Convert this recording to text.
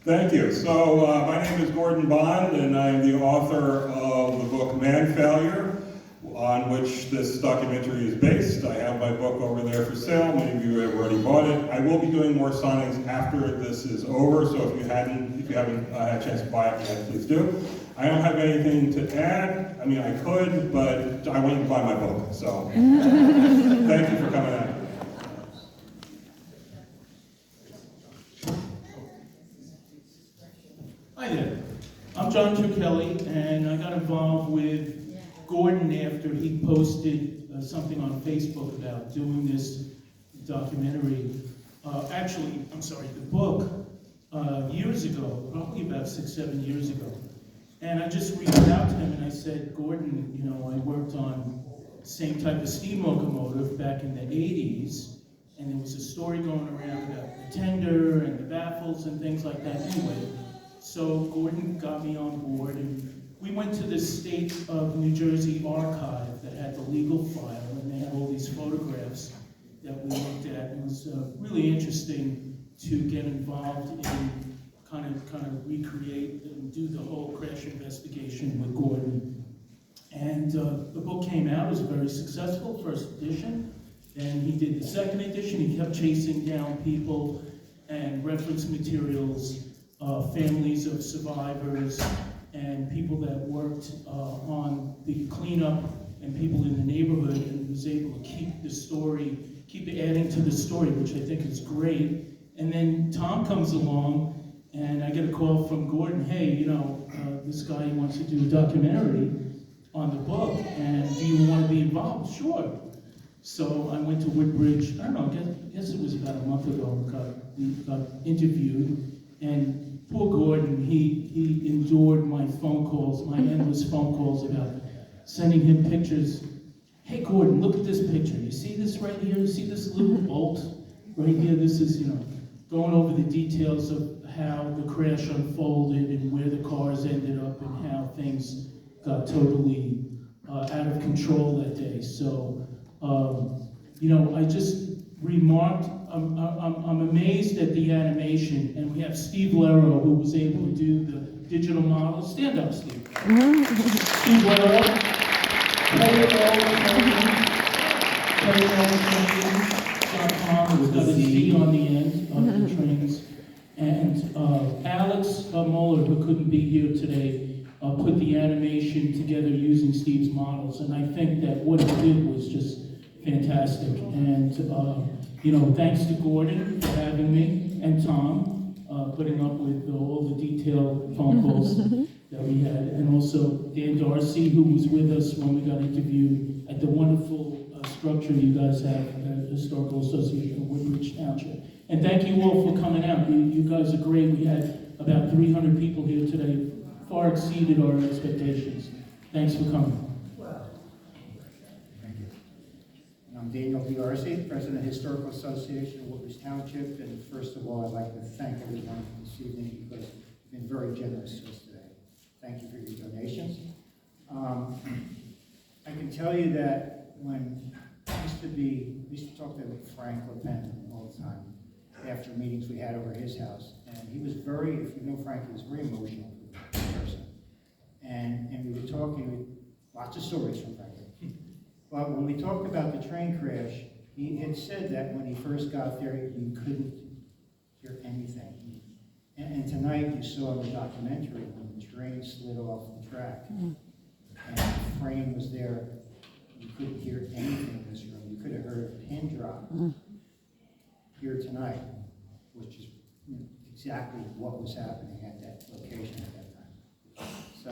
Thank you. So my name is Gordon Bond, and I am the author of the book Man Failure, on which this documentary is based. I have my book over there for sale. Many of you have already bought it. I will be doing more signings after this is over, so if you haven't had a chance to buy it yet, please do. I don't have anything to add. I mean, I could, but I want you to buy my book. So thank you for coming out. Hi there, I'm John Kelly, and I got involved with Gordon after he posted something on Facebook about doing this documentary. The book, years ago, probably about 6-7 years ago. And I just reached out to him and I said, Gordon, you know, I worked on the same type of steam locomotive back in the 80s, and there was a story going around about the tender and the baffles and things like that anyway. So Gordon got me on board, and we went to the State of New Jersey archive that had the legal file, and they had all these photographs that we looked at. It was really interesting to get involved in kind of recreate and do the whole crash investigation with Gordon. And the book came out. It was very successful, first edition. And he did the second edition. He kept chasing down people and reference materials, families of survivors, and people that worked on the cleanup, and people in the neighborhood, and was able to keep the story, keep adding to the story, which I think is great. And then Tom comes along, and I get a call from Gordon, hey, you know, this guy wants to do a documentary on the book, and do you want to be involved? Sure. So I went to Woodbridge, I don't know, I guess it was about a month ago, got interviewed, and poor Gordon, he endured my phone calls, my endless phone calls about sending him pictures. Hey Gordon, look at this picture. You see this right here? You see this little bolt right here? This is, you know, going over the details of how the crash unfolded and where the cars ended up and how things got totally out of control that day. So, you know, I just remarked, I'm amazed at the animation, and we have Steve Lero, who was able to do the digital model. Stand up, Steve. Steve Lero, KRLTraining.com, it's got a Z on the end of the trains. And Alex Muller, who couldn't be here today, put the animation together using Steve's models, and I think that what he did was just fantastic. And you know, thanks to Gordon for having me, and Tom putting up with all the detailed phone calls that we had, and also Dan Darcy, who was with us when we got interviewed at the wonderful structure you guys have at Historical Association of Woodbridge Township. And thank you all for coming out. You guys are great. We had about 300 people here today, far exceeded our expectations. Thanks for coming. I'm Daniel Darcy, President of the Historical Association of Woodbridge Township, and first of all, I'd like to thank everyone this evening because you've been very generous to us today. Thank you for your donations. I can tell you that when we used to talk to Frank LePen all the time after meetings we had over at his house, and he was very, if you know Frank, he was a very emotional person. And we were talking, lots of stories from Frank. But when we talked about the train crash, he had said that when he first got there, you couldn't hear anything. And tonight you saw in the documentary when the train slid off the track and the frame was there, you couldn't hear anything in this room. You could have heard a pin drop here tonight, which is exactly what was happening at that location at that time. So